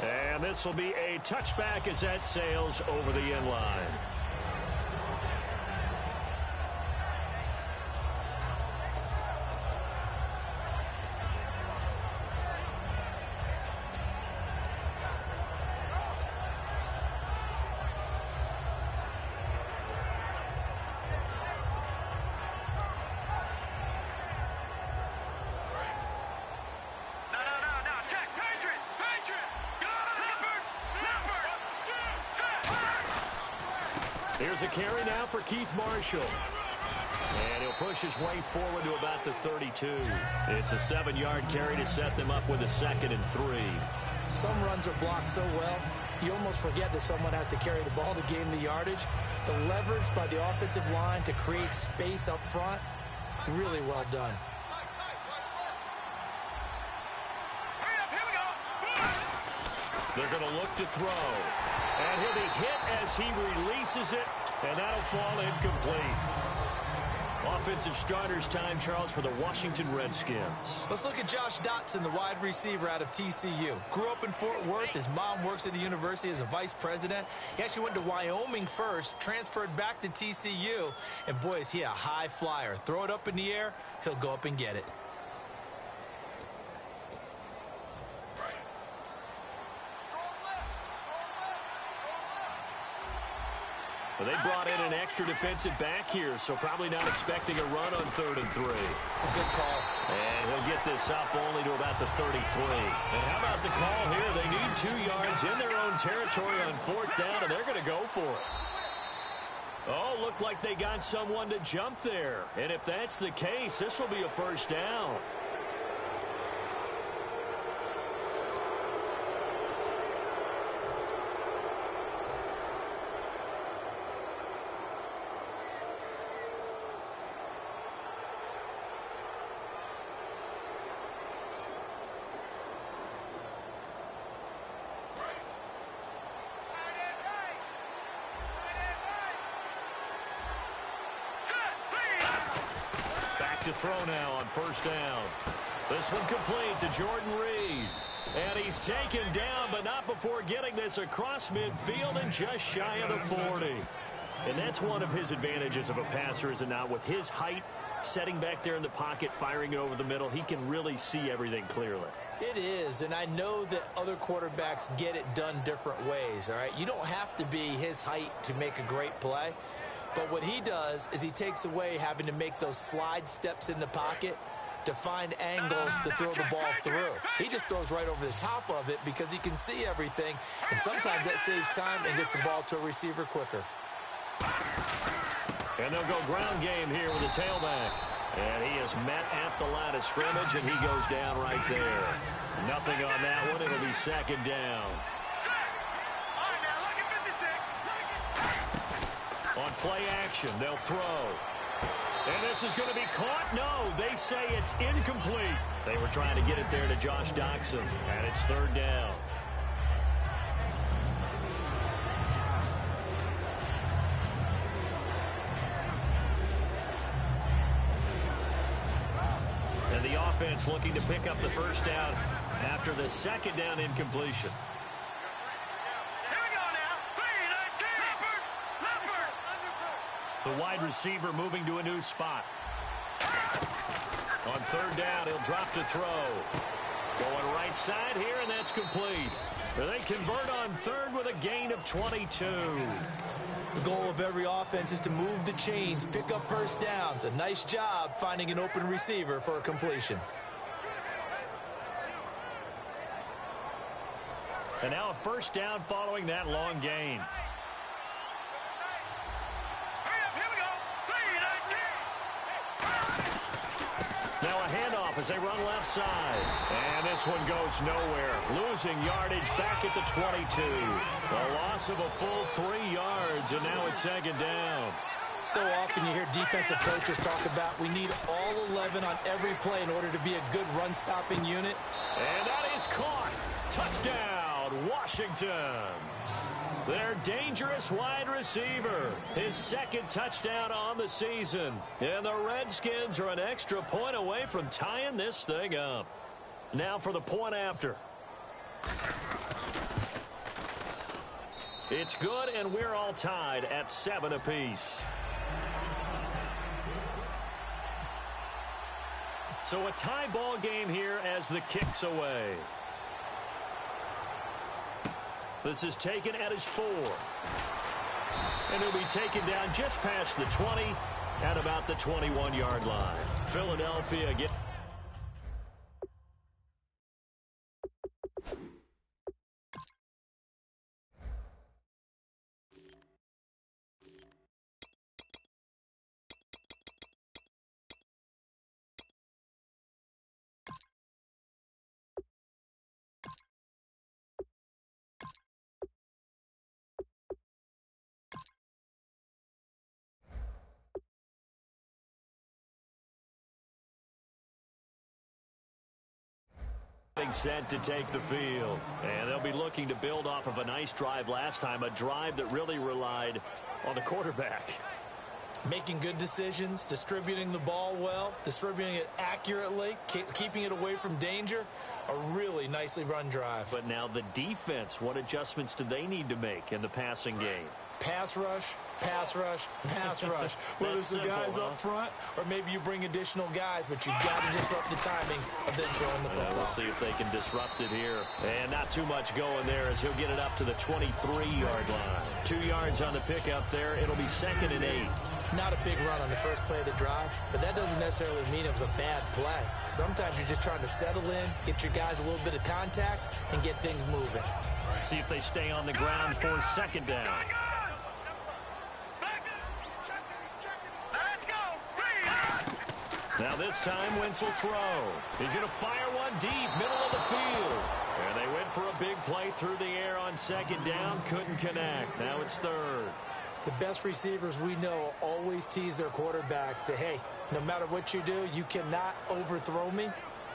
And this will be a touchback as that sails over the end line. Here's a carry now for Keith Marshall. And he'll push his way forward to about the 32. It's a 7-yard carry to set them up with a 2nd and 3. Some runs are blocked so well, you almost forget that someone has to carry the ball to gain the yardage. The leverage by the offensive line to create space up front, really well done. They're going to look to throw. And he'll be hit as he releases it, and that'll fall incomplete. Offensive starters time, Charles, for the Washington Redskins. Let's look at Josh Dotson, the wide receiver out of TCU. Grew up in Fort Worth. His mom works at the university as a vice president. He actually went to Wyoming first, transferred back to TCU, and boy, is he a high flyer. Throw it up in the air, he'll go up and get it. Well, they brought in an extra defensive back here, so probably not expecting a run on 3rd and 3. A good call. And he'll get this up only to about the 33. And how about the call here? They need 2 yards in their own territory on 4th down, and they're going to go for it. Oh, looked like they got someone to jump there. And if that's the case, this will be a 1st down. To throw now on 1st down. This one complete to Jordan Reed. And he's taken down, but not before getting this across midfield and just shy of the 40. And that's one of his advantages of a passer, is it not? With his height, setting back there in the pocket, firing it over the middle, he can really see everything clearly. It is, and I know that other quarterbacks get it done different ways, all right? You don't have to be his height to make a great play. But what he does is he takes away having to make those slide steps in the pocket to find angles to throw the ball through. He just throws right over the top of it because he can see everything, and sometimes that saves time and gets the ball to a receiver quicker. And they'll go ground game here with the tailback. And he is met at the line of scrimmage, and he goes down right there. Nothing on that one. It'll be 2nd down. On play action, they'll throw. And this is going to be caught. No, they say it's incomplete. They were trying to get it there to Josh Dotson, and it's 3rd down. And the offense looking to pick up the 1st down after the 2nd down incompletion. The wide receiver moving to a new spot. On 3rd down, he'll drop to throw. Going right side here, and that's complete. They convert on 3rd with a gain of 22. The goal of every offense is to move the chains, pick up 1st downs. A nice job finding an open receiver for a completion. And now a 1st down following that long gain. Now a handoff as they run left side. And this one goes nowhere. Losing yardage back at the 22. A loss of a full 3 yards, and now it's 2nd down. So often you hear defensive coaches talk about we need all 11 on every play in order to be a good run-stopping unit. And that is caught. Touchdown, Washington. Their dangerous wide receiver. His 2nd touchdown on the season. And the Redskins are an extra point away from tying this thing up. Now for the point after. It's good, and we're all tied at 7 apiece. So a tie ball game here as the kick's away. This is taken at his 4. And he'll be taken down just past the 20 at about the 21-yard line. Philadelphia get. Set to take the field, and they'll be looking to build off of a nice drive last time, a drive that really relied on the quarterback. Making good decisions, distributing the ball well, distributing it accurately, keeping it away from danger. A really nicely run drive. But now the defense, what adjustments do they need to make in the passing game? Pass rush, pass rush, pass rush. Whether it's the guys up front or maybe you bring additional guys, but you've got to disrupt the timing of them throwing the football. We'll see if they can disrupt it here. And not too much going there as he'll get it up to the 23-yard line. 2 yards on the pickup there. It'll be 2nd and 8. Not a big run on the first play of the drive, but that doesn't necessarily mean it was a bad play. Sometimes you're just trying to settle in, get your guys a little bit of contact, and get things moving. See if they stay on the ground for 2nd down. Now this time, Wentz will throw. He's going to fire one deep, middle of the field. And they went for a big play through the air on 2nd down. Couldn't connect. Now it's 3rd. The best receivers we know always tease their quarterbacks that, hey, no matter what you do, you cannot overthrow me.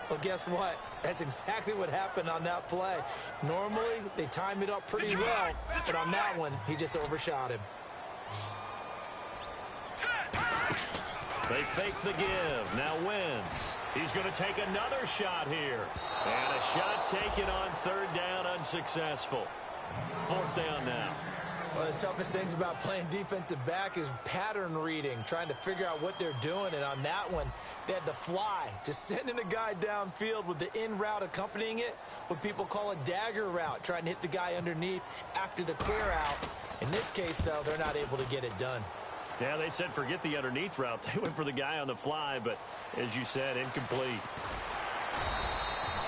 Well, guess what? That's exactly what happened on that play. Normally, they time it up pretty well, but on that one, he just overshot him. They fake the give. Now Wentz. He's going to take another shot here. And a shot taken on 3rd down, unsuccessful. 4th down now. One of the toughest things about playing defensive back is pattern reading, trying to figure out what they're doing. And on that one, they had the fly, just sending a guy downfield with the in route accompanying it, what people call a dagger route, trying to hit the guy underneath after the clear out. In this case, though, they're not able to get it done. Yeah, they said forget the underneath route. They went for the guy on the fly, but as you said, incomplete.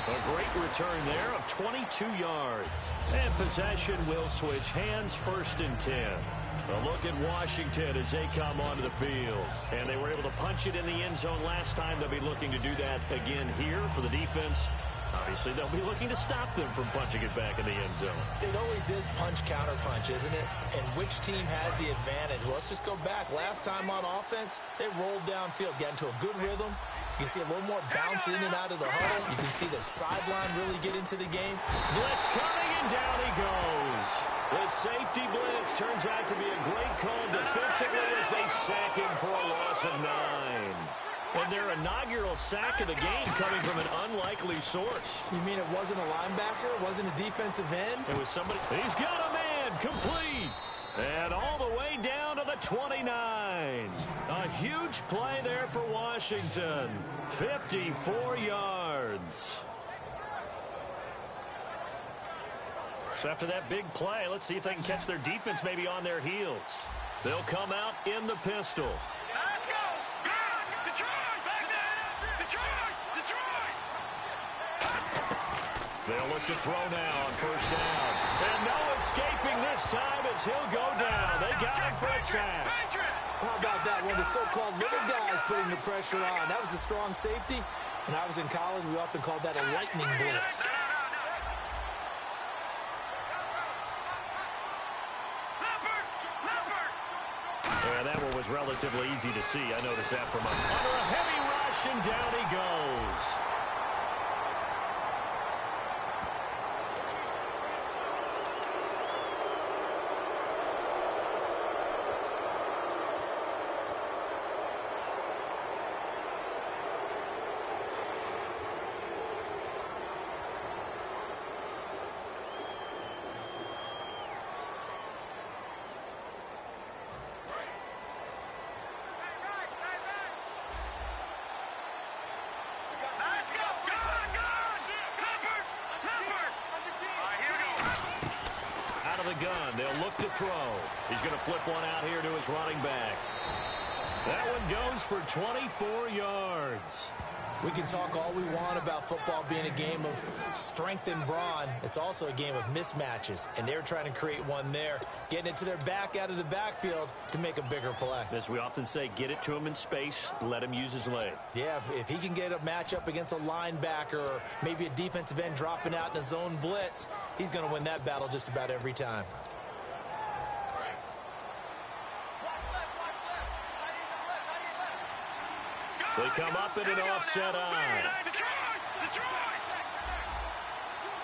A great return there of 22 yards. And possession will switch hands, 1st and 10. A look at Washington as they come onto the field. And they were able to punch it in the end zone last time. They'll be looking to do that again here for the defense. Obviously, they'll be looking to stop them from punching it back in the end zone. It always is punch-counter-punch, isn't it? And which team has the advantage? Well, let's just go back. Last time on offense, they rolled downfield, got into a good rhythm. You can see a little more bounce in and out of the huddle. You can see the sideline really get into the game. Blitz coming, and down he goes. The safety blitz turns out to be a great call defensively as they sack him for a loss of 9. And their inaugural sack of the game coming from an unlikely source. You mean it wasn't a linebacker? It wasn't a defensive end? It was somebody. He's got a man. Complete. And all the way down to the 29. A huge play there for Washington. 54 yards. So after that big play, let's see if they can catch their defense maybe on their heels. They'll come out in the pistol. Let's go. Detroit, back there. Detroit. They'll look to throw now on 1st down. And no escaping this time as he'll go down. They got him for a sack. How about that? One of the so-called little guys putting the pressure on. That was a strong safety. When I was in college, we often called that a lightning blitz. Yeah, that one was relatively easy to see. I noticed that from under a heavy rush, and down he goes. Out of the gun, they'll look to throw. He's going to flip one out here to his running back. That one goes for 24 yards. We can talk all we want about football being a game of strength and brawn. It's also a game of mismatches, and they're trying to create one there, getting it to their back out of the backfield to make a bigger play. As we often say, get it to him in space, let him use his leg. Yeah, if he can get a matchup against a linebacker or maybe a defensive end dropping out in a zone blitz, he's going to win that battle just about every time. They come up in an offset eye.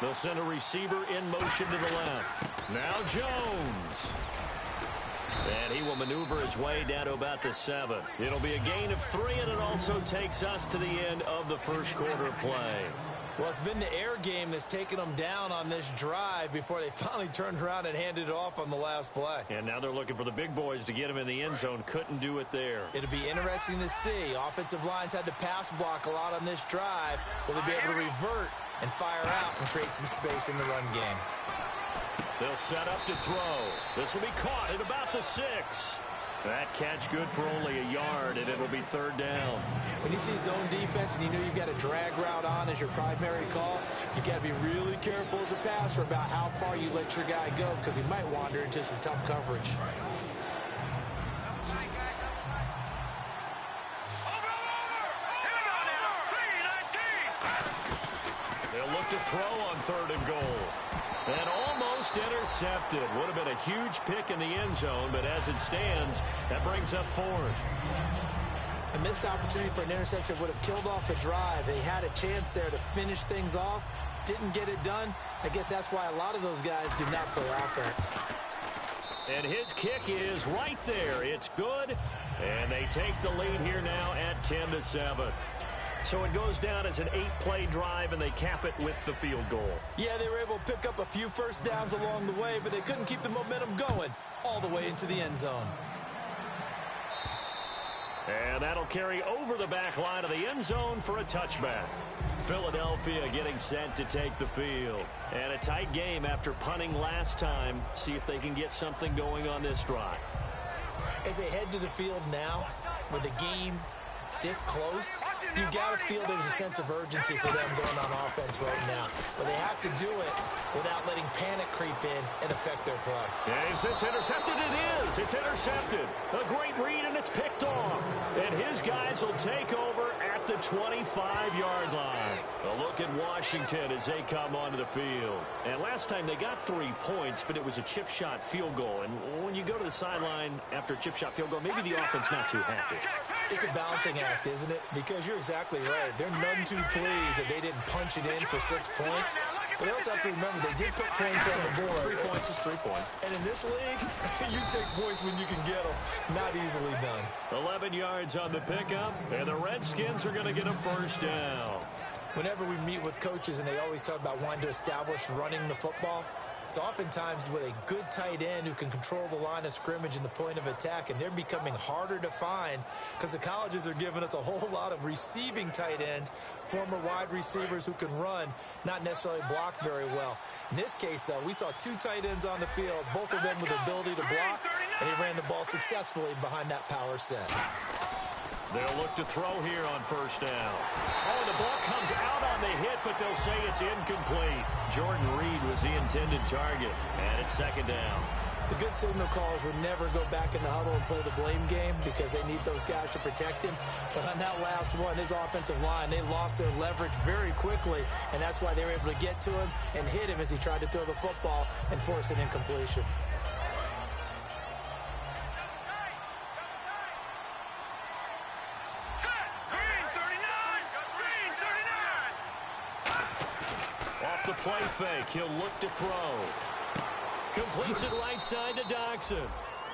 They'll send a receiver in motion to the left. Now Jones. And he will maneuver his way down to about the 7. It'll be a gain of 3, and it also takes us to the end of the first quarter play. Well, it's been the air game that's taken them down on this drive before they finally turned around and handed it off on the last play. And now they're looking for the big boys to get him in the end zone. Couldn't do it there. It'll be interesting to see. Offensive lines had to pass block a lot on this drive. Will they be able to revert and fire out and create some space in the run game? They'll set up to throw. This will be caught at about the 6. That catch good for only a yard, and it'll be 3rd down. When you see zone defense and you know you've got a drag route on as your primary call, you've got to be really careful as a passer about how far you let your guy go because he might wander into some tough coverage. They'll look to throw on 3rd and goal. And almost intercepted. Would have been a huge pick in the end zone, but as it stands, that brings up 4th. A missed opportunity for an interception would have killed off the drive. They had a chance there to finish things off. Didn't get it done. I guess that's why a lot of those guys do not play offense. And his kick is right there. It's good. And they take the lead here now at 10-7. So it goes down as an 8-play drive, and they cap it with the field goal. Yeah, they were able to pick up a few first downs along the way, but they couldn't keep the momentum going all the way into the end zone. And that'll carry over the back line of the end zone for a touchback. Philadelphia getting set to take the field. And a tight game after punting last time. See if they can get something going on this drive. As they head to the field now, with the game this close, you got to feel there's a sense of urgency for them going on offense right now. But they have to do it without letting panic creep in and affect their play. Yeah, is this intercepted? It is. It's intercepted. A great read, and it's picked off. And his guys will take over at the 25-yard line. A look at Washington as they come onto the field. And last time they got 3 points, but it was a chip shot field goal. And when you go to the sideline after a chip shot field goal, maybe the offense not too happy. It's a balancing act, isn't it? Because you're exactly right. They're none too pleased that they didn't punch it in for 6 points. But they also have to remember they did put points on the board. 3 points is 3 points. And in this league, you take points when you can get them. Not easily done. 11 yards on the pickup, and the Redskins are going to get a first down. Whenever we meet with coaches and they always talk about wanting to establish running the football, it's oftentimes with a good tight end who can control the line of scrimmage and the point of attack, and they're becoming harder to find because the colleges are giving us a whole lot of receiving tight ends, former wide receivers who can run, not necessarily block very well. In this case, though, we saw 2 tight ends on the field, both of them with the ability to block, and he ran the ball successfully behind that power set. They'll look to throw here on first down. Oh, the ball comes out on the hit, but they'll say it's incomplete. Jordan Reed was the intended target, and it's 2nd down. The good signal callers would never go back in the huddle and play the blame game because they need those guys to protect him. But on that last one, his offensive line, they lost their leverage very quickly, and that's why they were able to get to him and hit him as he tried to throw the football and force an incompletion. The play fake. He'll look to throw. Completes it right side to Doxson.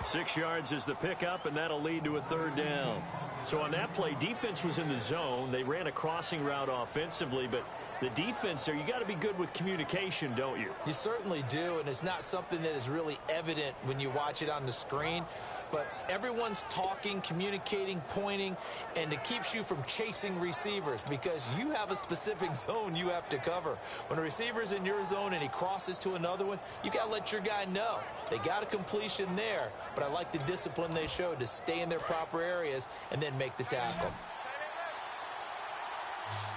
6 yards is the pickup, and that'll lead to a 3rd down. So on that play, defense was in the zone. They ran a crossing route offensively, but The defense there, you got to be good with communication, don't you? You certainly do, and it's not something that is really evident when you watch it on the screen. But everyone's talking, communicating, pointing, and it keeps you from chasing receivers because you have a specific zone you have to cover. When a receiver's in your zone and he crosses to another one, you got to let your guy know. They got a completion there, but I like the discipline they showed to stay in their proper areas and then make the tackle.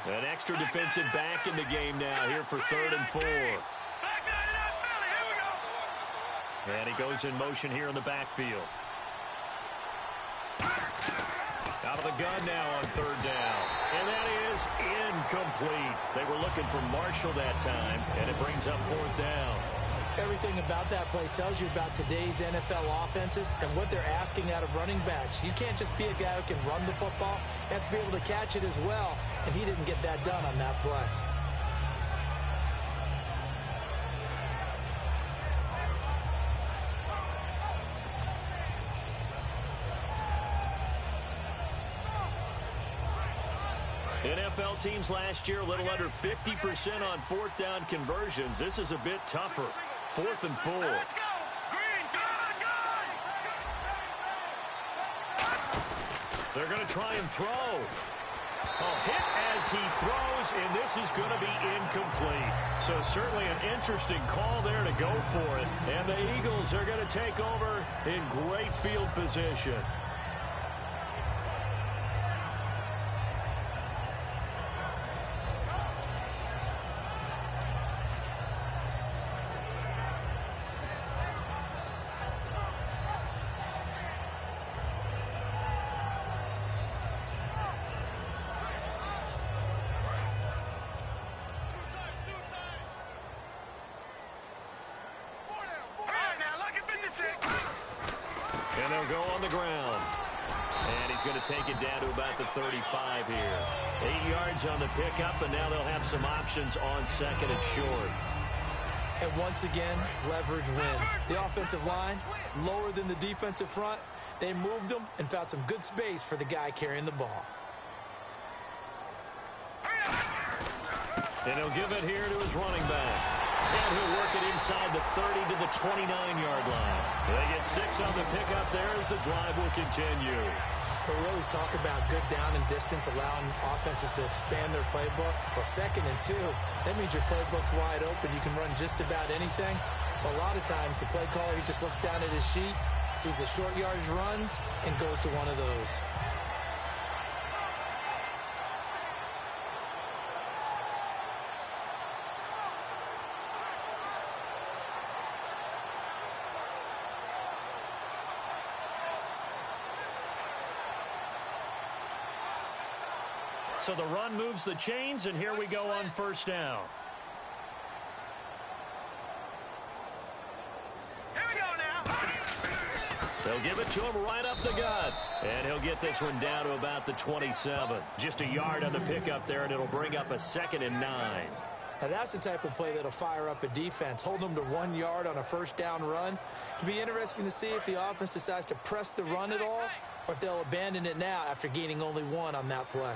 An extra defensive back in the game now here for 3rd and 4. And he goes in motion here in the backfield. Out of the gun now on 3rd down. And that is incomplete. They were looking for Marshall that time, and it brings up 4th down. Everything about that play tells you about today's NFL offenses and what they're asking out of running backs. You can't just be a guy who can run the football. You have to be able to catch it as well, and he didn't get that done on that play. NFL teams last year a little under 50% on 4th down conversions. This is a bit tougher. 4th and 4. Let's go! Green, good! They're going to try and throw. Hit as he throws, and this is going to be incomplete. So certainly an interesting call there to go for it. And the Eagles are going to take over in great field position. And they'll go on the ground. And he's going to take it down to about the 35 here. 8 yards on the pickup, and now they'll have some options on 2nd and short. And once again, leverage wins. The offensive line, lower than the defensive front. They moved them and found some good space for the guy carrying the ball. And he'll give it here to his running back. And he'll work it inside the 30 to the 29-yard line. They get 6 on the pickup there as the drive will continue. But we always talk about good down and distance, allowing offenses to expand their playbook. Well, 2nd and 2, that means your playbook's wide open. You can run just about anything. But a lot of times, the play caller, he just looks down at his sheet, sees the short yardage runs, and goes to one of those. So the run moves the chains, and here we go on 1st down. Here we go now. They'll give it to him right up the gut. And he'll get this one down to about the 27. Just a yard on the pickup there, and it'll bring up a 2nd and 9. Now that's the type of play that'll fire up a defense. Hold them to 1 yard on a 1st down run. It'll be interesting to see if the offense decides to press the run at all, or if they'll abandon it now after gaining only 1 on that play.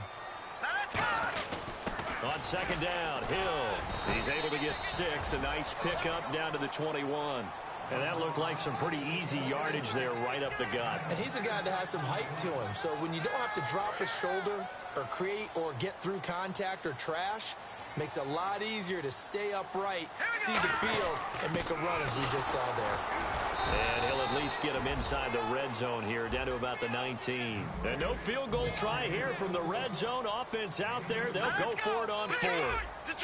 On 2nd down, Hill. He's able to get 6. A nice pickup down to the 21. And that looked like some pretty easy yardage there right up the gut. And he's a guy that has some height to him. So when you don't have to drop his shoulder or create or get through contact or trash, makes it a lot easier to stay upright, see the field, and make a run as we just saw there. And he'll at least get him inside the red zone here, down to about the 19. And no field goal try here from the red zone. Offense out there. They'll go for it on 4th.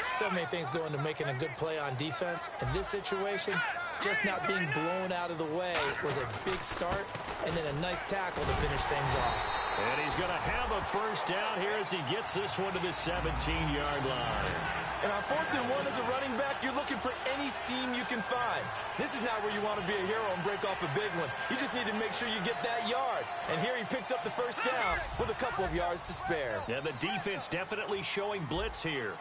So many things go into making a good play on defense. In this situation, just not being blown out of the way was a big start, and then a nice tackle to finish things off. And he's going to have a 1st down here as he gets this one to the 17-yard line. And on 4th and 1 as a running back, you're looking for any seam you can find. This is not where you want to be a hero and break off a big one. You just need to make sure you get that yard. And here he picks up the 1st down with a couple of yards to spare. Yeah, the defense definitely showing blitz here.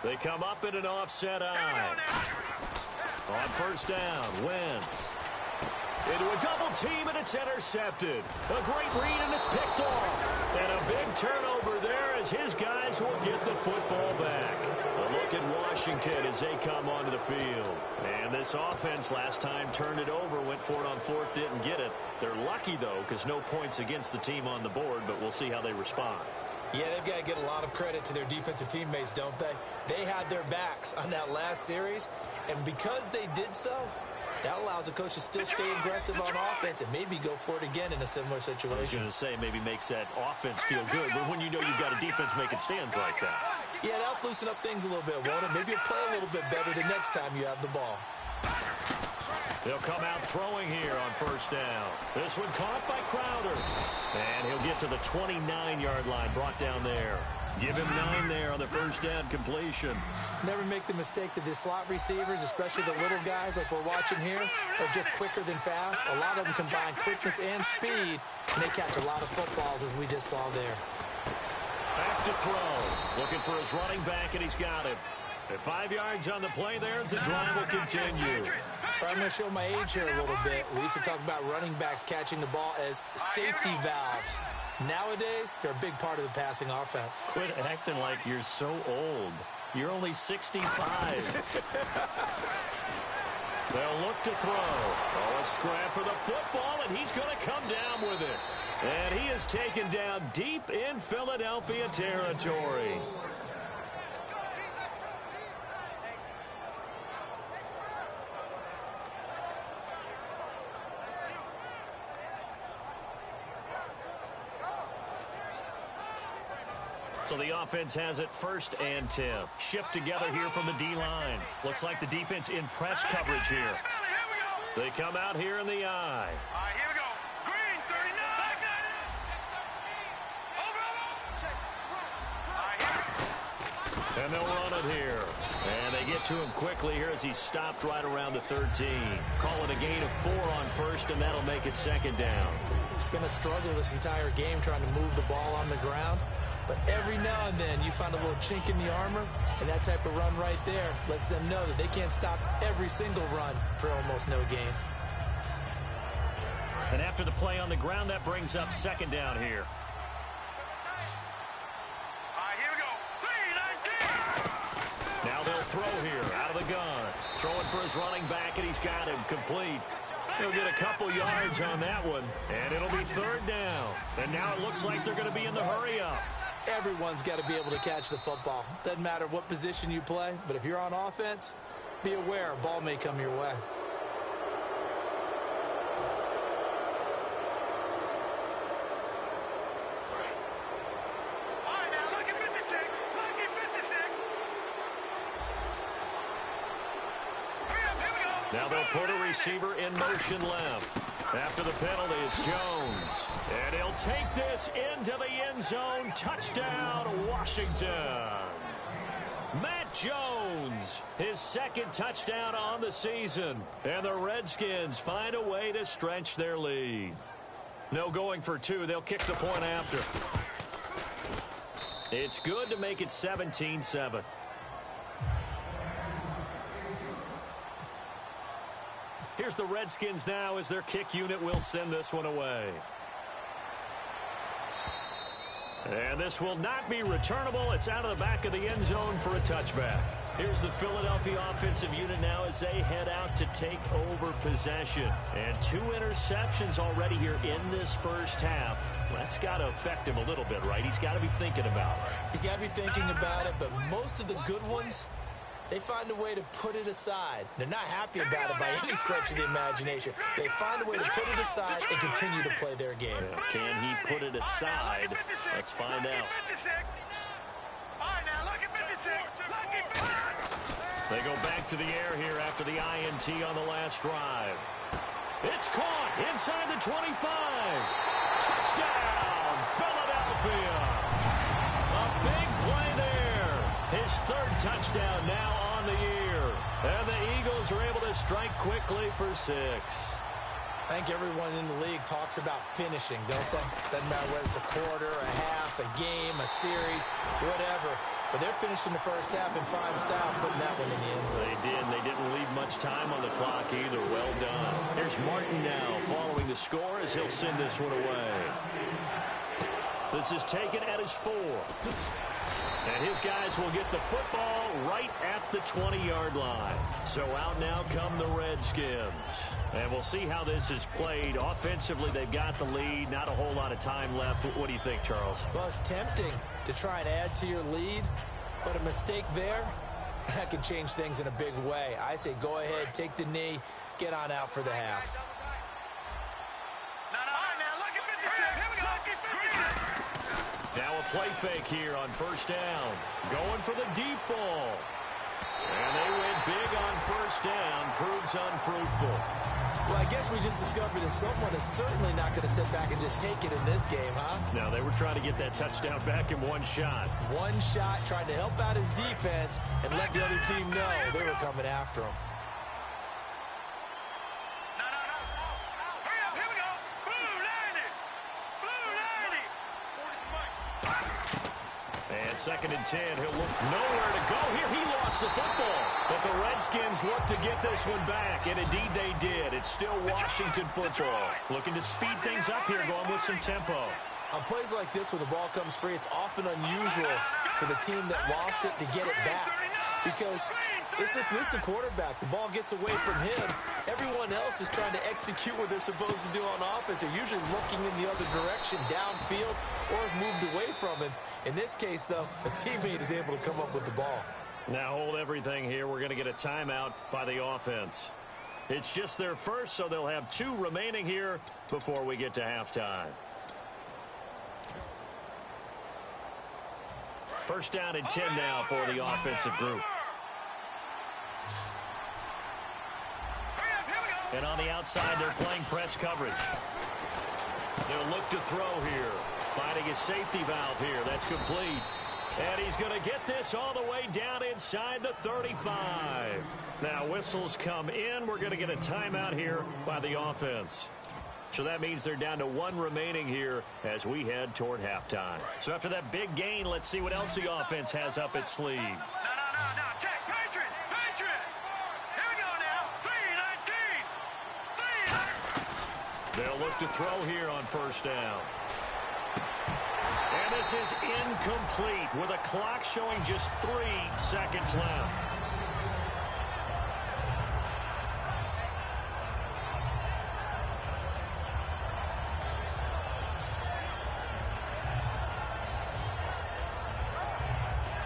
They come up in an offset eye. On 1st down, Wentz. Into a double team, and it's intercepted. A great read, and it's picked off. And a big turnover there as his guys will get the football back. A look at Washington as they come onto the field. And this offense last time turned it over, went for it on fourth, didn't get it. They're lucky, though, because no points against the team on the board, but we'll see how they respond. Yeah, they've got to get a lot of credit to their defensive teammates, don't they? They had their backs on that last series, and because they did so, that allows the coach to still stay aggressive on offense and maybe go for it again in a similar situation. I was going to say maybe makes that offense feel good, but when you know you've got a defense making stands like that. Yeah, that'll loosen up things a little bit, won't it? Maybe you'll play a little bit better the next time you have the ball. They'll come out throwing here on first down. This one caught by Crowder. And he'll get to the 29-yard line, brought down there. Give him 9 there on the first down completion. Never make the mistake that the slot receivers, especially the little guys like we're watching here, are just quicker than fast. A lot of them combine quickness and speed, and they catch a lot of footballs, as we just saw there. Back to throw. Looking for his running back, and he's got it. At 5 yards on the play there, as the drive will continue. I'm going to show my age here a little bit. We used to talk about running backs catching the ball as safety valves. Nowadays, they're a big part of the passing offense. Quit acting like you're so old. You're only 65. They'll look to throw. Oh, a scrap for the football, and he's going to come down with it. And he is taken down deep in Philadelphia territory. So the offense has it 1st and 10. Shift together here from the D-line. Looks like the defense in press coverage here. They come out here in the eye. All right, here we go. Green, 39. And they'll run it here. And they get to him quickly here as he stopped right around the 13. Call it a gain of 4 on first, and that'll make it 2nd down. It's been a struggle this entire game trying to move the ball on the ground. But every now and then you find a little chink in the armor, and that type of run right there lets them know that they can't stop every single run for almost no gain. And after the play on the ground, that brings up 2nd down here. All right, here we go. 3-19. Now they'll throw here out of the gun. Throwing for his running back, and he's got him complete. He'll get a couple yards on that one, and it'll be 3rd down. And now it looks like they're going to be in the hurry-up. Everyone's got to be able to catch the football. Doesn't matter what position you play, but if you're on offense, be aware a ball may come your way. All right, now look at 56. Look at 56. Hurry up, here we go. Now they'll put a receiver in motion left. After the penalty, it's Jones. And he'll take this into the end zone. Touchdown, Washington. Matt Jones, his 2nd touchdown on the season. And the Redskins find a way to stretch their lead. No going for 2. They'll kick the point after. It's good to make it 17-7. Here's the Redskins now as their kick unit will send this one away. And this will not be returnable. It's out of the back of the end zone for a touchback. Here's the Philadelphia offensive unit now as they head out to take over possession. And 2 interceptions already here in this first half. That's got to affect him a little bit, right? He's got to be thinking about it. He's got to be thinking about it, but most of the good ones, they find a way to put it aside. They're not happy about it by any stretch of the imagination. They find a way to put it aside and continue to play their game. Can he put it aside? Let's find out. All right, now look at 56. Look at 56. They go back to the air here after the INT on the last drive. It's caught inside the 25. Touchdown, Philadelphia. A big play there. His 3rd touchdown now on the year. And the Eagles are able to strike quickly for 6. I think everyone in the league talks about finishing, don't they? Doesn't matter whether it's a quarter, a half, a game, a series, whatever. But they're finishing the first half in fine style, putting that one in the end zone. They did. They didn't leave much time on the clock either. Well done. Here's Martin now following the score as he'll send this one away. This is taken at his 4. And his guys will get the football right at the 20-yard line. So out now come the Redskins. And we'll see how this is played. Offensively, they've got the lead. Not a whole lot of time left. What do you think, Charles? Well, it's tempting to try and add to your lead, but a mistake there, that can change things in a big way. I say go ahead, take the knee, get on out for the half. Now a play fake here on first down. Going for the deep ball. And they went big on first down. Proves unfruitful. Well, I guess we just discovered that someone is certainly not going to sit back and just take it in this game, huh? No, they were trying to get that touchdown back in one shot. One shot, trying to help out his defense and let the other team know they were coming after him. Second and 10. He'll look nowhere to go here. He lost the football. But the Redskins look to get this one back. And indeed they did. It's still Washington football. Looking to speed things up here, going with some tempo. On plays like this, when the ball comes free, it's often unusual for the team that lost it to get it back. Because this is the quarterback. The ball gets away from him. Everyone else is trying to execute what they're supposed to do on offense. They're usually looking in the other direction, downfield, or have moved away from him. In this case, though, a teammate is able to come up with the ball. Now hold everything here. We're going to get a timeout by the offense. It's just their first, so they'll have 2 remaining here before we get to halftime. First down and 10 now for the offensive group. And on the outside, they're playing press coverage. They'll look to throw here. Finding his safety valve here. That's complete. And he's going to get this all the way down inside the 35. Now whistles come in. We're going to get a timeout here by the offense. So that means they're down to 1 remaining here as we head toward halftime. So after that big gain, let's see what else the offense has up its sleeve. No. Check. Patriot. Here we go now. 3-19. They'll look to throw here on first down. And this is incomplete with a clock showing just 3 seconds left.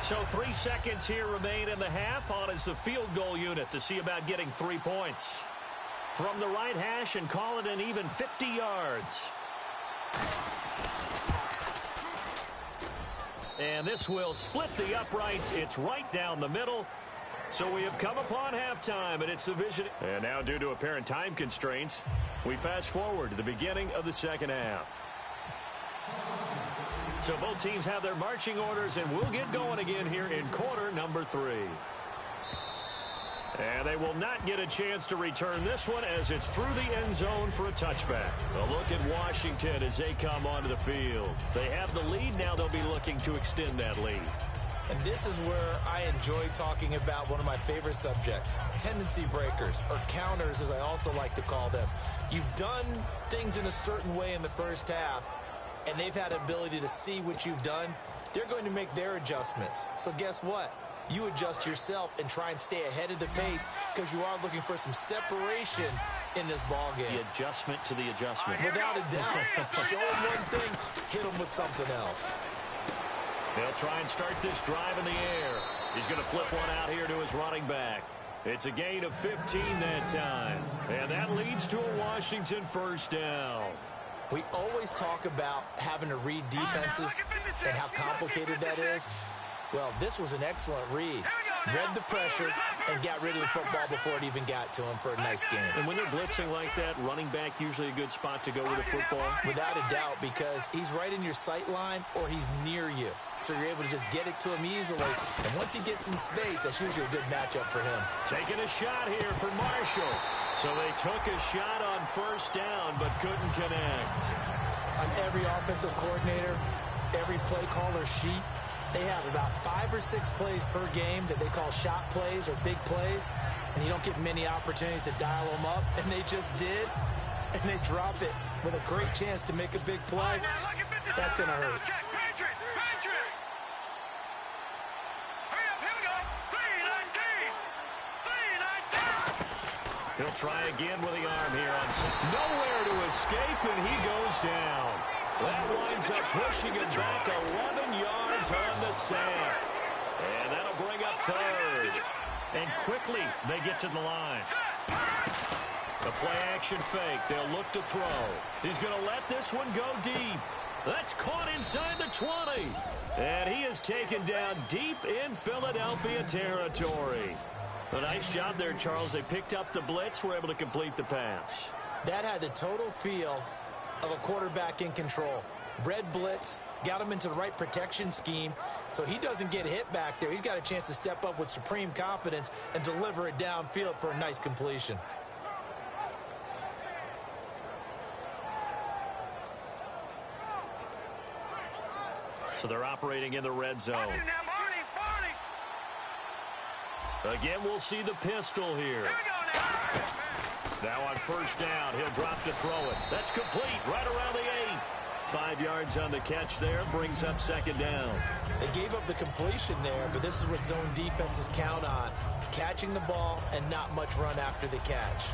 So 3 seconds here remain in the half. On is the field goal unit to see about getting 3 points. From the right hash and call it an even 50 yards. And this will split the uprights. It's right down the middle. So we have come upon halftime, and it's division. And now, due to apparent time constraints, we fast forward to the beginning of the second half. So both teams have their marching orders, and we'll get going again here in quarter number 3. And they will not get a chance to return this one as it's through the end zone for a touchback. A look at Washington as they come onto the field. They have the lead. Now they'll be looking to extend that lead. And this is where I enjoy talking about one of my favorite subjects, tendency breakers, or counters as I also like to call them. You've done things in a certain way in the first half, and they've had an ability to see what you've done. They're going to make their adjustments. So guess what? You adjust yourself and try and stay ahead of the pace because you are looking for some separation in this ball game. The adjustment to the adjustment. Without a doubt. Show them one thing, hit them with something else. They'll try and start this drive in the air. He's going to flip one out here to his running back. It's a gain of 15 that time. And that leads to a Washington first down. We always talk about having to read defenses and how complicated that is. Well, this was an excellent read. Read the pressure and got rid of the football before it even got to him for a nice game. And when they're blitzing like that, running back usually a good spot to go with a football? Without a doubt, because he's right in your sight line or he's near you. So you're able to just get it to him easily. And once he gets in space, that's usually a good matchup for him. Taking a shot here for Marshall. So they took a shot on first down but couldn't connect. On every offensive coordinator, every play caller sheet, they have about 5 or 6 plays per game that they call shot plays or big plays, and you don't get many opportunities to dial them up, and they just did, and they drop it with a great chance to make a big play. That's going to hurt. Check, Patriot. Hurry up, here we go. 319. He'll try again with the arm here on nowhere to escape, and he goes down. That winds up pushing him back 11 yards on the sack. And that'll bring up third. And quickly they get to the line. The play-action fake. They'll look to throw. He's going to let this one go deep. That's caught inside the 20. And he is taken down deep in Philadelphia territory. A nice job there, Charles. They picked up the blitz, were able to complete the pass. That had the total feel of a quarterback in control. Red blitz, got him into the right protection scheme, so he doesn't get hit back there. He's got a chance to step up with supreme confidence and deliver it downfield for a nice completion. So they're operating in the red zone. Again, we'll see the pistol here. Now on first down, he'll drop to throw it. That's complete right around the 8. 5 yards on the catch there, brings up second down. They gave up the completion there, but this is what zone defenses count on. Catching the ball and not much run after the catch.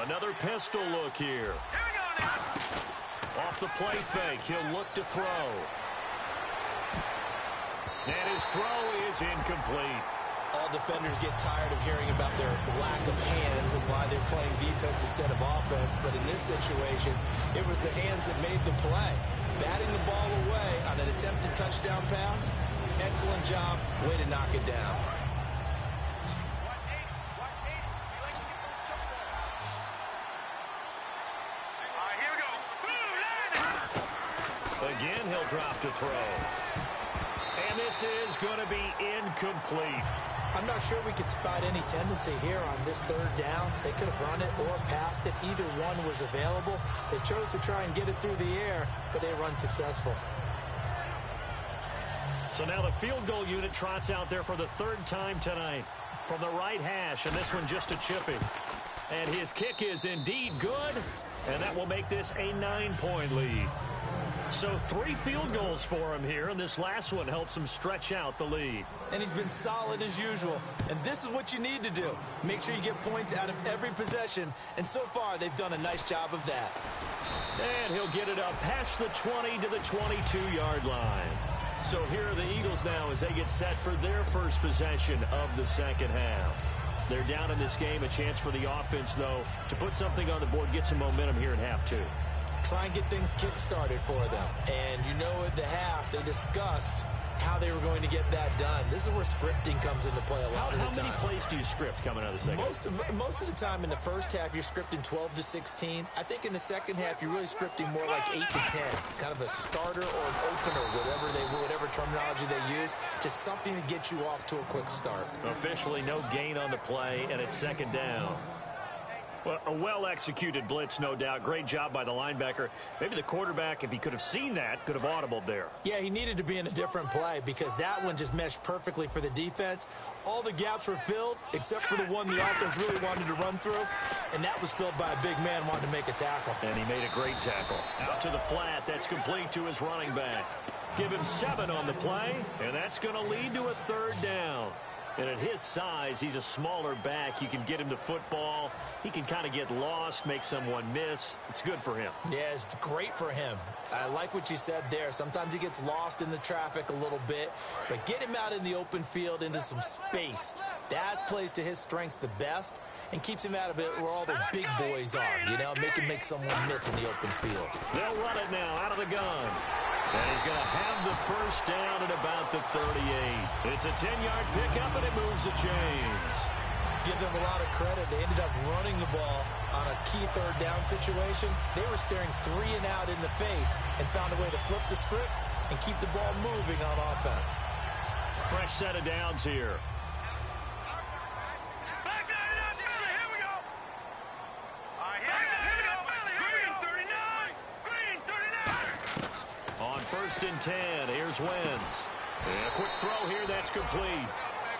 Another pistol look here. Off the play fake, he'll look to throw. And his throw is incomplete. All defenders get tired of hearing about their lack of hands and why they're playing defense instead of offense. But in this situation, it was the hands that made the play. Batting the ball away on an attempted touchdown pass. Excellent job. Way to knock it down. Again, he'll drop to throw. And this is going to be incomplete. I'm not sure we could spot any tendency here on this third down. They could have run it or passed it. Either one was available. They chose to try and get it through the air, but they were unsuccessful. So now the field goal unit trots out there for the third time tonight from the right hash, and this one just a chipping. And his kick is indeed good, and that will make this a 9-point lead. So 3 field goals for him here, and this last one helps him stretch out the lead. And he's been solid as usual. And this is what you need to do. Make sure you get points out of every possession. And so far, they've done a nice job of that. And he'll get it up past the 20 to the 22-yard line. So here are the Eagles now as they get set for their first possession of the second half. They're down in this game. A chance for the offense, though, to put something on the board, get some momentum here in half 2. Try and get things kick-started for them. And you know at the half, they discussed how they were going to get that done. This is where scripting comes into play a lot of the time. How many plays do you script coming out of the second half? Most of the time in the first half, you're scripting 12 to 16. I think in the second half, you're really scripting more like 8 to 10. Kind of a starter or an opener, whatever terminology they use. Just something to get you off to a quick start. Officially no gain on the play, and it's second down. Well, a well-executed blitz, no doubt. Great job by the linebacker. Maybe the quarterback, if he could have seen that, could have audibled there. Yeah, he needed to be in a different play because that one just meshed perfectly for the defense. All the gaps were filled except for the one the offense really wanted to run through, and that was filled by a big man wanting to make a tackle. And he made a great tackle. Out to the flat. That's complete to his running back. Give him 7 on the play, and that's going to lead to a third down. And at his size, he's a smaller back. You can get him to football. He can kind of get lost, make someone miss. It's good for him. Yeah, it's great for him. I like what you said there. Sometimes he gets lost in the traffic a little bit, but get him out in the open field into some space. That plays to his strengths the best and keeps him out of it where all the big boys are, you know, make someone miss in the open field. They'll run it now out of the gun. And he's going to have the first down at about the 38. It's a 10-yard pickup, and it moves the chains. Give them a lot of credit. They ended up running the ball on a key third down situation. They were staring 3 and out in the face and found a way to flip the script and keep the ball moving on offense. Fresh set of downs here. On 1st and 10, here's Wentz. And a quick throw here, that's complete.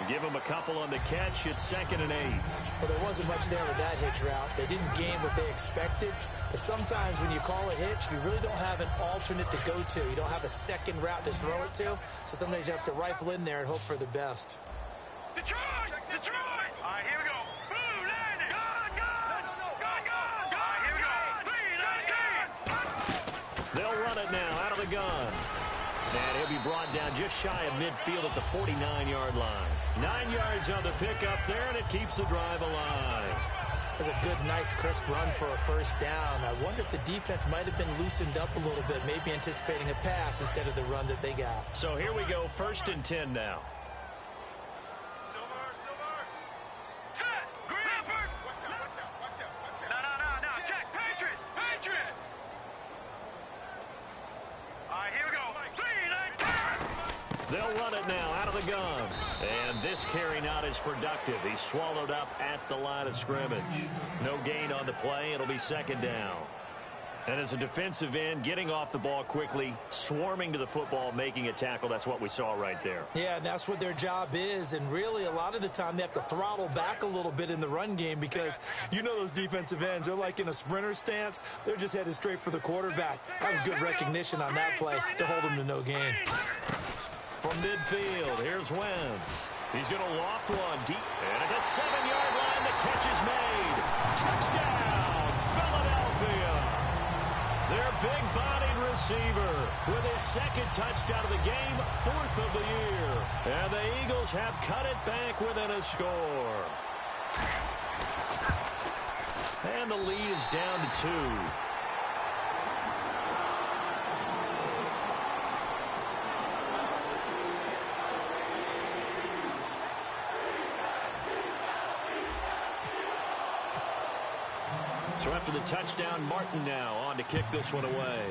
Give him a couple on the catch. It's 2nd and 8. Well, there wasn't much there with that hitch route. They didn't gain what they expected. But sometimes when you call a hitch, you really don't have an alternate to go to. You don't have a second route to throw it to. So sometimes you have to rifle in there and hope for the best. Detroit! Detroit! All right, here we go. Blue landing. Gone, gone. Gone, gone. All right, here we go. 3-19. They'll run it now out of the gun. And he'll be brought down just shy of midfield at the 49-yard line. 9 yards on the pickup there, and it keeps the drive alive. That's a good, nice, crisp run for a first down. I wonder if the defense might have been loosened up a little bit, maybe anticipating a pass instead of the run that they got. So here we go, 1st and 10 now. Set. Green. Watch out. No. Check. Patriot. All right, here we go. 3-19. They'll run it now out of the gun. And this carry not as productive. He's swallowed up at the line of scrimmage. No gain on the play. It'll be 2nd down. And as a defensive end, getting off the ball quickly, swarming to the football, making a tackle, that's what we saw right there. Yeah, and that's what their job is. And really, a lot of the time, they have to throttle back a little bit in the run game because you know those defensive ends, they're like in a sprinter stance. They're just headed straight for the quarterback. That was good recognition on that play to hold him to no gain. From midfield, here's Wentz. He's going to loft one deep. And at the 7-yard line, the catch is made. Touchdown, Philadelphia. Their big-bodied receiver with his 2nd touchdown of the game, 4th of the year. And the Eagles have cut it back within a score. And the lead is down to 2. So after the touchdown, Martin now on to kick this one away.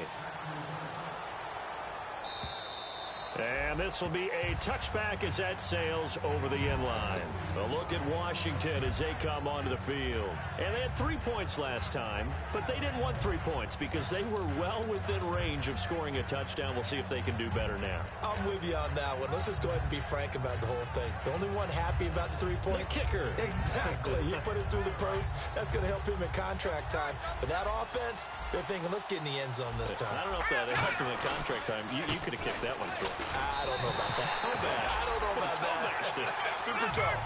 And this will be a touchback as that sails over the end line. A look at Washington as they come onto the field. And they had 3 points last time, but they didn't want 3 points because they were well within range of scoring a touchdown. We'll see if they can do better now. I'm with you on that one. Let's just go ahead and be frank about the whole thing. The only one happy about the 3-point? The kicker. Exactly. You put it through the post. That's going to help him in contract time. But that offense, they're thinking, let's get in the end zone this time. I don't know if that helped him in contract time. You could have kicked that one through. I don't know about that. I don't know about that. Super tough.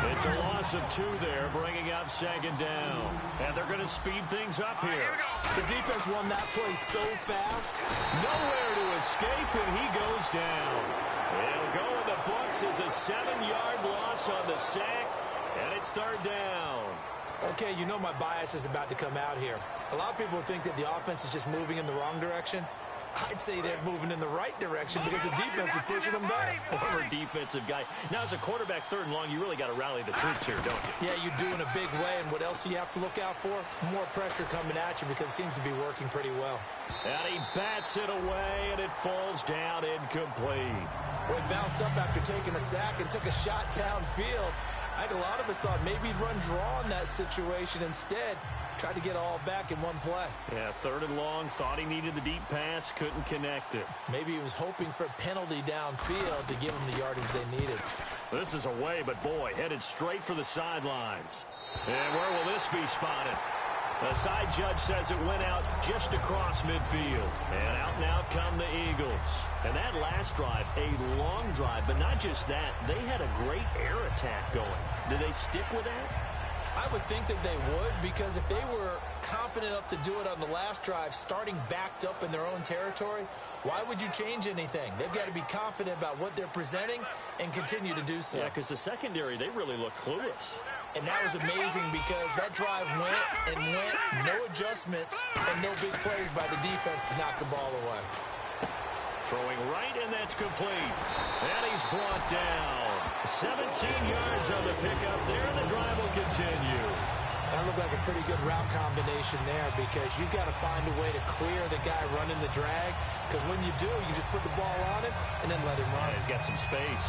It's a loss of 2 there, bringing up 2nd down. And they're going to speed things up here. The defense won that play so fast. Nowhere to escape, and he goes down. It'll go in the books as a 7-yard loss on the sack, and it's 3rd down. Okay, you know my bias is about to come out here. A lot of people think that the offense is just moving in the wrong direction. I'd say they're moving in the right direction because the defense is pushing them back. Former defensive guy. Now, as a quarterback 3rd and long, you really got to rally the troops here, don't you? Yeah, you do in a big way. And what else do you have to look out for? More pressure coming at you because it seems to be working pretty well. And he bats it away, and it falls down incomplete. Well, he bounced up after taking a sack and took a shot downfield. I think a lot of us thought maybe he'd run draw in that situation instead. Tried to get all back in one play. Yeah, 3rd and long, thought he needed the deep pass, couldn't connect it. Maybe he was hoping for a penalty downfield to give him the yardage they needed. This is away, but boy, headed straight for the sidelines. And where will this be spotted? The side judge says it went out just across midfield. And out come the Eagles. And that last drive, a long drive, but not just that. They had a great air attack going. Did they stick with that? I would think that they would, because if they were competent enough to do it on the last drive, starting backed up in their own territory, why would you change anything? They've got to be confident about what they're presenting and continue to do so. Yeah, because the secondary, they really look clueless. And that was amazing because that drive went, no adjustments, and no big plays by the defense to knock the ball away. Throwing right, and that's complete. And he's brought down. 17 yards on the pickup there, and the drive will continue. That looked like a pretty good route combination there because you've got to find a way to clear the guy running the drag, because when you do, you just put the ball on him and then let him run. He's got some space.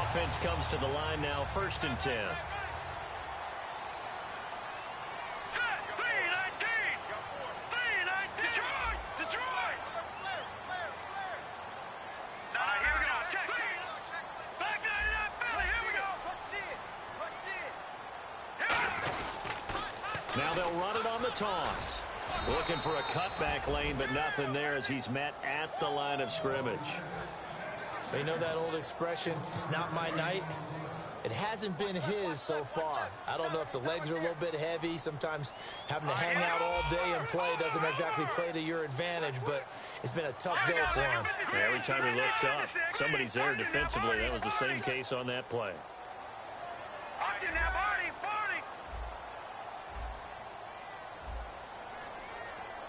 Offense comes to the line now, 1st and 10. Now they'll run it on the toss. Looking for a cutback lane, but nothing there as he's met at the line of scrimmage. You know that old expression, it's not my night? It hasn't been his so far. I don't know if the legs are a little bit heavy. Sometimes having to hang out all day and play doesn't exactly play to your advantage, but it's been a tough go for him. Every time he looks up, somebody's there defensively. That was the same case on that play. Watching that body.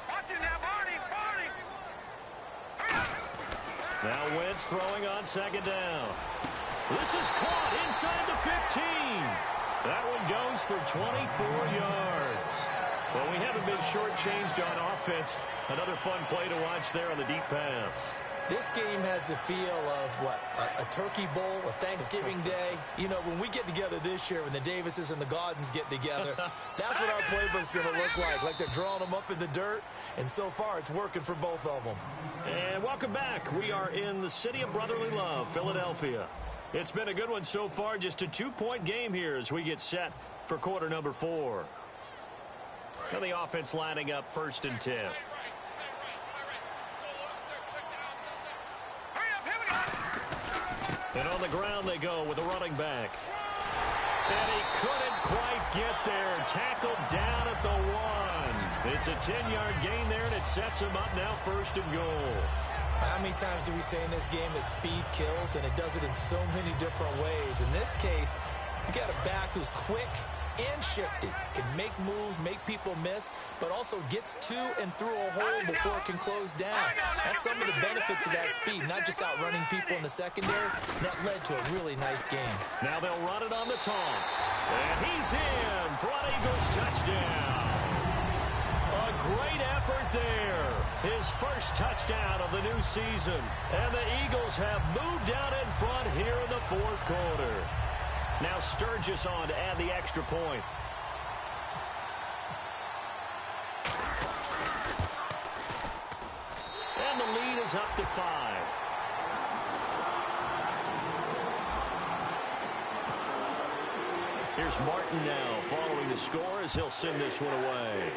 Watching that body. Now Wentz throwing on second down. This is caught inside the 15. That one goes for 24 yards. Well, we haven't been shortchanged on offense. Another fun play to watch there on the deep pass. This game has the feel of, a turkey bowl, a Thanksgiving day. You know, when we get together this year, when the Davises and the Gaudens get together, that's what our playbook's going to look like they're drawing them up in the dirt, and so far it's working for both of them. And welcome back. We are in the city of brotherly love, Philadelphia. It's been a good one so far, just a 2-point game here as we get set for quarter number 4. Now the offense lining up 1st and 10. And on the ground they go with a running back. And he couldn't quite get there. Tackled down at the 1. It's a 10-yard gain there, and it sets him up now 1st and goal. How many times do we say in this game that speed kills, and it does it in so many different ways? In this case, you got a back who's quick and shifty, can make moves, make people miss, but also gets to and through a hole before it can close down. That's some of the benefits of that speed, not just outrunning people in the secondary. That led to a really nice game. Now they'll run it on the toss. And he's in for an Eagles touchdown. A great effort there. His first touchdown of the new season. And the Eagles have moved out in front here in the 4th quarter. Now Sturgis on to add the extra point. And the lead is up to 5. Here's Martin now following the score as he'll send this one away.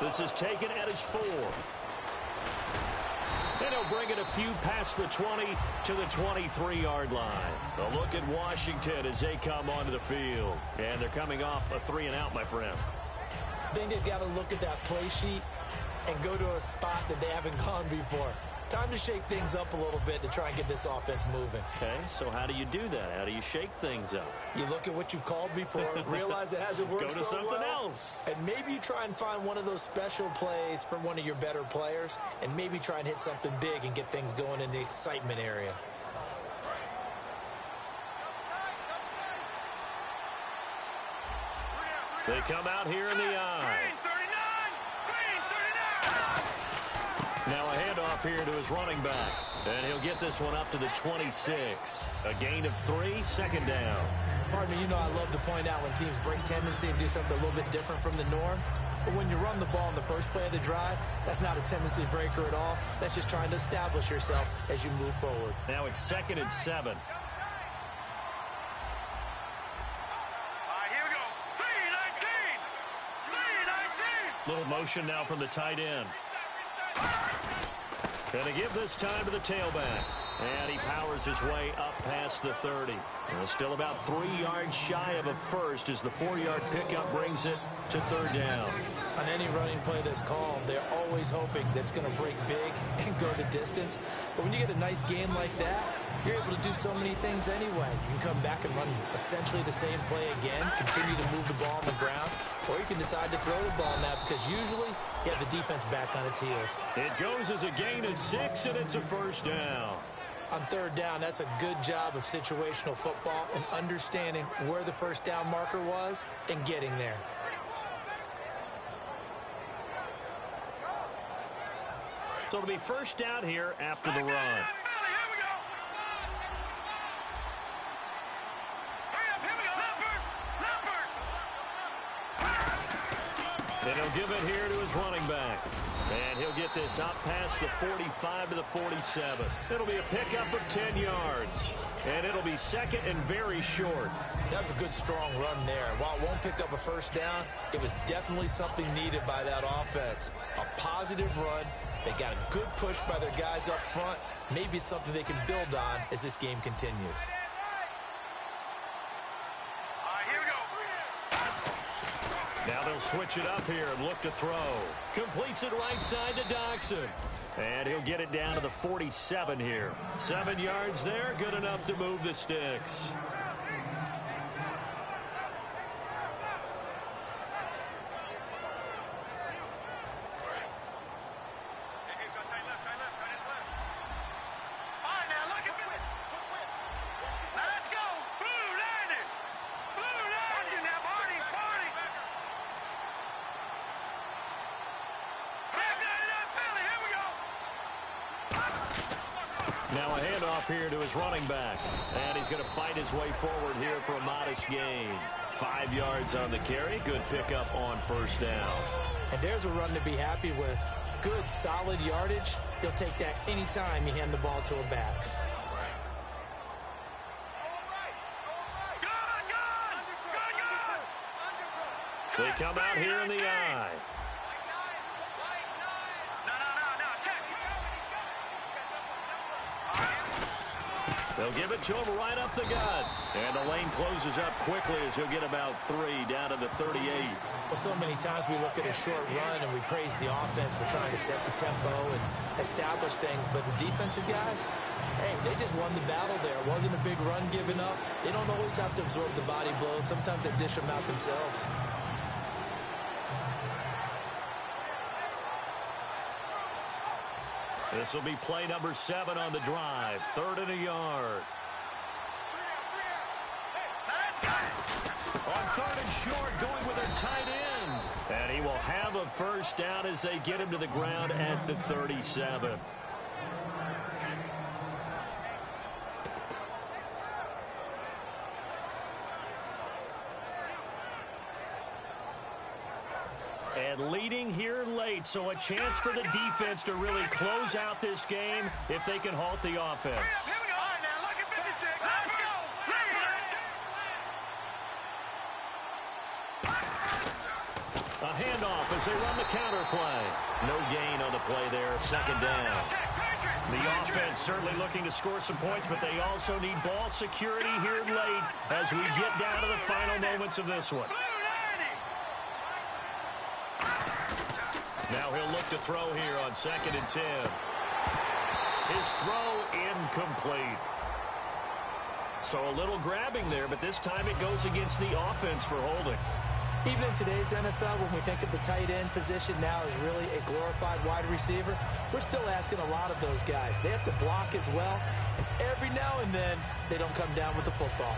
This is taken at his 4. And he'll bring it a few past the 20 to the 23-yard line. A look at Washington as they come onto the field. And they're coming off a 3-and-out, my friend. I think they've got to look at that play sheet and go to a spot that they haven't gone before. Time to shake things up a little bit to try and get this offense moving. Okay, so how do you do that? How do you shake things up? You look at what you've called before, realize it hasn't worked Go to so something well, else. and maybe you try and find one of those special plays from one of your better players, and maybe try and hit something big and get things going in the excitement area. They come out here in the eye. Now a handoff here to his running back. And he'll get this one up to the 26. A gain of 3, 2nd down. Partner, you know I love to point out when teams break tendency and do something a little bit different from the norm. But when you run the ball in the first play of the drive, that's not a tendency breaker at all. That's just trying to establish yourself as you move forward. Now it's 2nd and 7. Little motion now from the tight end. Going to give this time to the tailback. And he powers his way up past the 30. Still about 3 yards shy of a first as the 4-yard pickup brings it to 3rd down. On any running play that's called, they're always hoping that it's going to break big and go the distance. But when you get a nice game like that, you're able to do so many things anyway. You can come back and run essentially the same play again, continue to move the ball on the ground, or you can decide to throw the ball now because usually you have the defense back on its heels. It goes as a gain of 6, and it's a 1st down. On 3rd down, that's a good job of situational football and understanding where the 1st down marker was and getting there. So it'll be 1st down here after the run. And he'll give it here to his running back. And he'll get this up past the 45 to the 47. It'll be a pickup of 10 yards. And it'll be second and very short. That was a good, strong run there. While it won't pick up a first down, it was definitely something needed by that offense. A positive run. They got a good push by their guys up front. Maybe something they can build on as this game continues. Now they'll switch it up here and look to throw. Completes it right side to Doxson. And he'll get it down to the 47 here. 7 yards there, good enough to move the sticks. Now a handoff here to his running back. And he's going to fight his way forward here for a modest gain. 5 yards on the carry. Good pickup on first down. And there's a run to be happy with. Good, solid yardage. He'll take that anytime you hand the ball to a back. They come out here in the eye. They'll give it to him right up the gut. And the lane closes up quickly as he'll get about 3 down to the 38. Well, so many times we look at a short run and we praise the offense for trying to set the tempo and establish things. But the defensive guys, hey, they just won the battle there. It wasn't a big run given up. They don't always have to absorb the body blows. Sometimes they dish them out themselves. This will be play number 7 on the drive. 3rd and a yard. On 3rd and short, going with a tight end. And he will have a first down as they get him to the ground at the 37. And leading here late, so a chance for the defense to really close out this game if they can halt the offense. Here we go. All right, now, look at 56. Let's go. A handoff as they run the counter play. No gain on the play there, second down. The offense certainly looking to score some points, but they also need ball security here late as we get down to the final moments of this one. Now he'll look to throw here on 2nd and 10. His throw incomplete. So a little grabbing there, but this time it goes against the offense for holding. Even in today's NFL, when we think of the tight end position now as really a glorified wide receiver, we're still asking a lot of those guys. They have to block as well, and every now and then they don't come down with the football.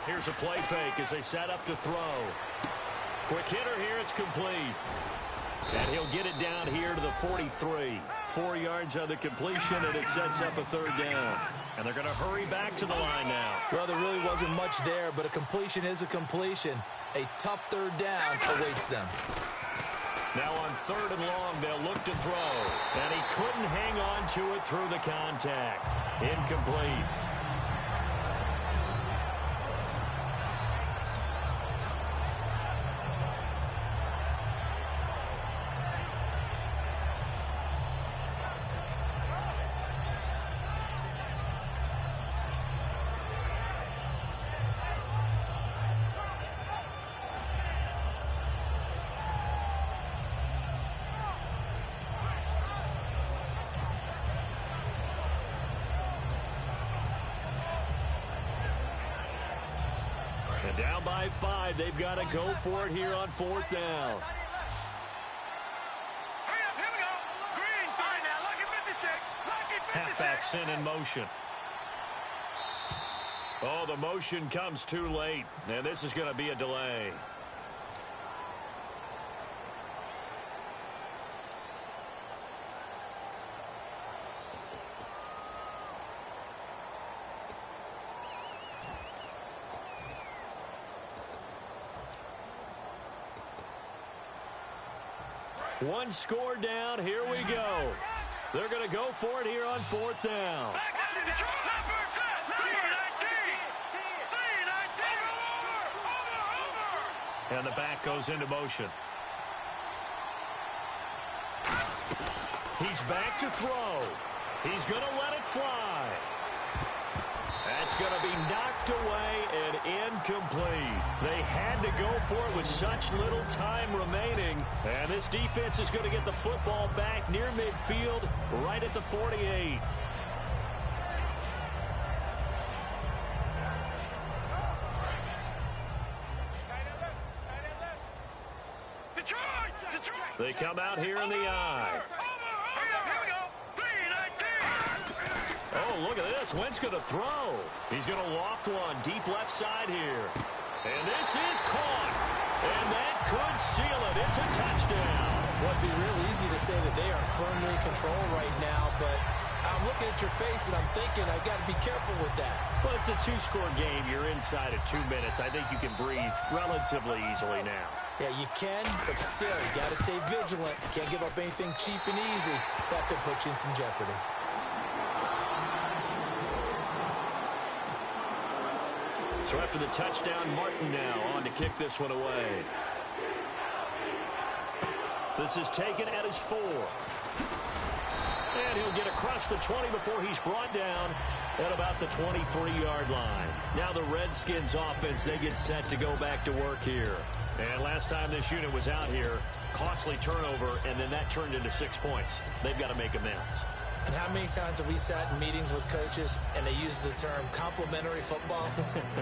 Here's a play fake as they set up to throw. Quick hitter here, it's complete. And he'll get it down here to the 43. 4 yards on the completion, and it sets up a 3rd down. And they're going to hurry back to the line now. Well, there really wasn't much there, but a completion is a completion. A tough 3rd down awaits them. Now on 3rd and long, they'll look to throw. And he couldn't hang on to it through the contact. Incomplete. And down by 5, they've got to go for it here on 4th down. Hurry up, here we go. Green, fine now, lucky 56. Lucky 56. Halfback sent in motion. Oh, the motion comes too late, and this is going to be a delay. One score down. Here we go. They're going to go for it here on 4th down. And the back goes into motion. He's back to throw. He's going to let it fly. That's going to be knocked away and incomplete. They had to go for it with such little time remaining. And this defense is going to get the football back near midfield, right at the 48. They come out here in the eye. Oh, look at this. Wentz going to throw. He's going to loft one deep left side here. And this is caught. And that could seal it. It's a touchdown. Well, it'd be real easy to say that they are firmly in control right now, but I'm looking at your face and I'm thinking I've got to be careful with that. Well, it's a 2-score game. You're inside of 2 minutes. I think you can breathe relatively easily now. Yeah, you can, but still, you got to stay vigilant. You can't give up anything cheap and easy. That could put you in some jeopardy. So after the touchdown, Martin now on to kick this one away. This is taken at his 4. And he'll get across the 20 before he's brought down at about the 23-yard line. Now the Redskins offense, they get set to go back to work here. And last time this unit was out here, costly turnover, and then that turned into 6 points. They've got to make amends. And how many times have we sat in meetings with coaches and they use the term complementary football?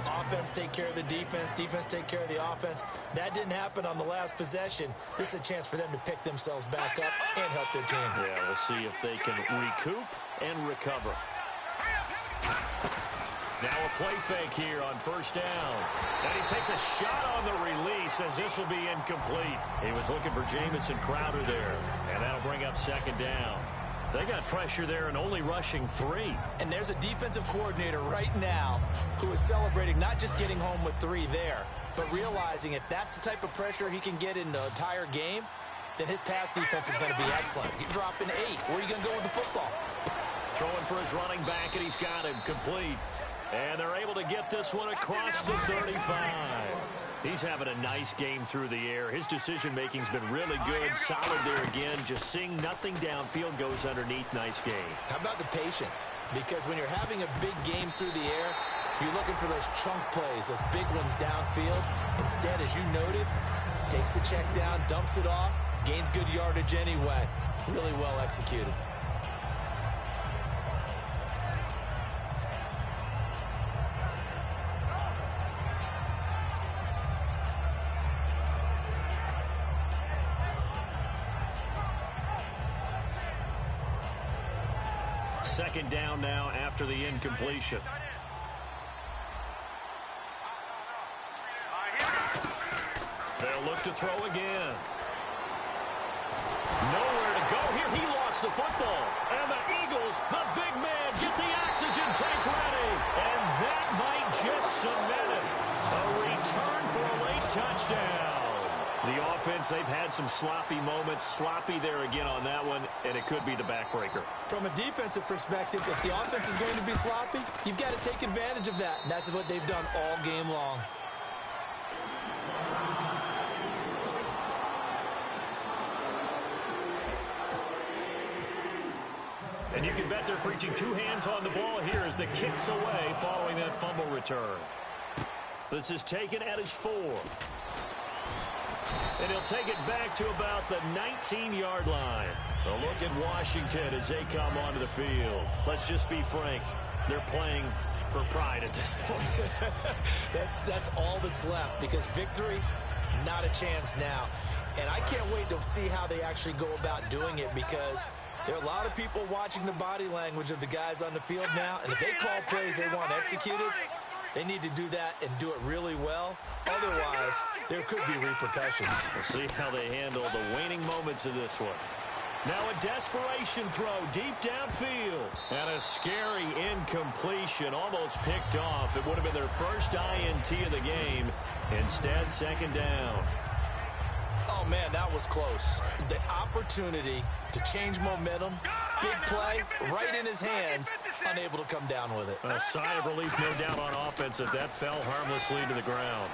Offense take care of the defense, defense take care of the offense. That didn't happen on the last possession. This is a chance for them to pick themselves back up and help their team. Yeah, we'll see if they can recoup and recover. Now a play fake here on 1st down. And he takes a shot on the release as this will be incomplete. He was looking for Jamison Crowder there. And that'll bring up 2nd down. They got pressure there and only rushing 3. And there's a defensive coordinator right now who is celebrating not just getting home with 3 there, but realizing if that's the type of pressure he can get in the entire game, then his pass defense is going to be excellent. You're dropping 8. Where are you going to go with the football? Throwing for his running back, and he's got him complete. And they're able to get this one across the 35. He's having a nice game through the air. His decision-making's been really good. Solid there again. Just seeing nothing downfield goes underneath. Nice game. How about the patience? Because when you're having a big game through the air, you're looking for those chunk plays, those big ones downfield. Instead, as you noted, takes the check down, dumps it off, gains good yardage anyway. Really well executed. Second down now after the incompletion. They'll look to throw again. Nowhere to go here. He lost the football. And the Eagles, the big man, get the oxygen tank ready. And that might just cement it. A return for a late touchdown. The offense, they've had some sloppy moments. Sloppy there again on that one, and it could be the backbreaker. From a defensive perspective, if the offense is going to be sloppy, you've got to take advantage of that. And that's what they've done all game long. And you can bet they're preaching 2 hands on the ball here as the kick's away following that fumble return. This is taken at his 4. And he'll take it back to about the 19-yard line. A look at Washington as they come onto the field. Let's just be frank. They're playing for pride at this point. That's all that's left, because victory, not a chance now. And I can't wait to see how they actually go about doing it, because there are a lot of people watching the body language of the guys on the field now. And if they call plays they want executed, They need to do that and do it really well. Otherwise, there could be repercussions. We'll see how they handle the waning moments of this one. Now a desperation throw deep downfield. And a scary incompletion, almost picked off. It would have been their first INT of the game. Instead, second down. Oh, man, that was close. The opportunity to change momentum, big play, right in his hands, unable to come down with it. A sigh of relief, no doubt, on offense that fell harmlessly to the ground.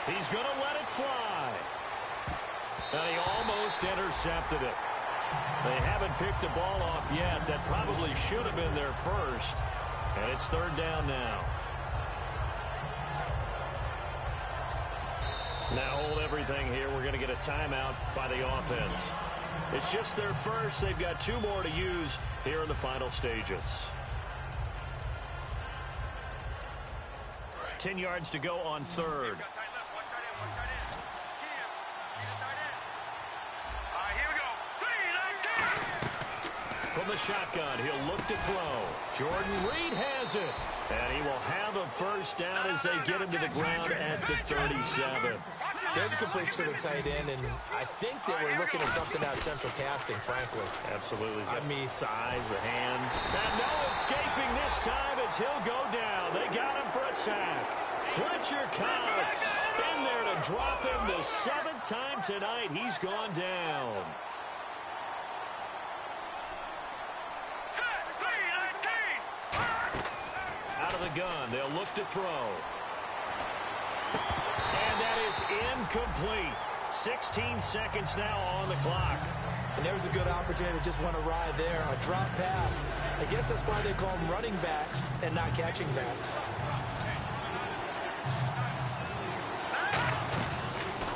He's going to let it fly. And he almost intercepted it. They haven't picked the ball off yet. That probably should have been their first. And it's third down now. Now hold everything here. We're going to get a timeout by the offense. It's just their first. They've got 2 more to use here in the final stages. 10 yards to go on third. From the shotgun, he'll look to throw. Jordan Reed has it. And he will have a first down as they get him to the ground at the 37. There's a completion to the tight end, and I think they were looking at something out of central casting, frankly. Absolutely. He's got size, the hands. And no escaping this time as he'll go down. They got him for a sack. Fletcher Cox in there to drop him the 7th time tonight. He's gone down. Out of the gun, they'll look to throw. And that is incomplete. 16 seconds now on the clock. And there's a good opportunity to just want to ride there. A drop pass. I guess that's why they call them running backs and not catching backs.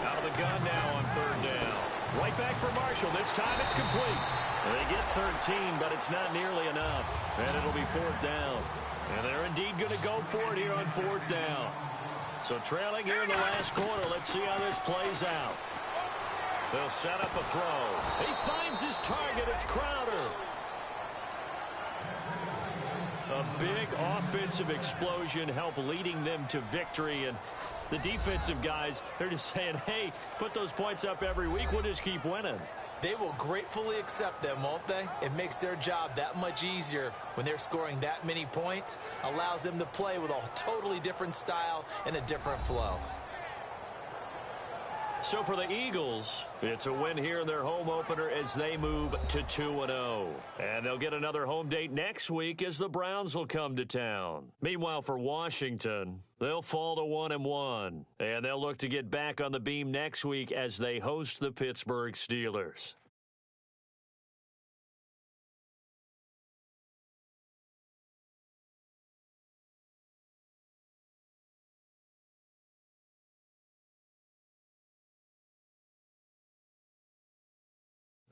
Out of the gun now on third down. Right back for Marshall. This time it's complete. They get 13, but it's not nearly enough. And it'll be fourth down. And they're indeed going to go for it here on fourth down. So trailing here in the last quarter. Let's see how this plays out. They'll set up a throw. He finds his target. It's Crowder. A big offensive explosion helped leading them to victory. And the defensive guys, they're just saying, hey, put those points up every week. We'll just keep winning. They will gratefully accept them, won't they? It makes their job that much easier when they're scoring that many points. Allows them to play with a totally different style and a different flow. So for the Eagles, it's a win here in their home opener as they move to 2-0. And they'll get another home date next week as the Browns will come to town. Meanwhile, for Washington, they'll fall to 1-1. And they'll look to get back on the beam next week as they host the Pittsburgh Steelers.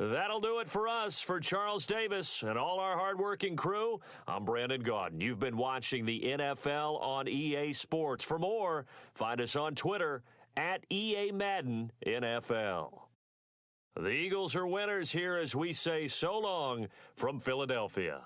That'll do it for us. For Charles Davis and all our hardworking crew, I'm Brandon Gaudin. You've been watching the NFL on EA Sports. For more, find us on Twitter at EA Madden NFL. The Eagles are winners here as we say so long from Philadelphia.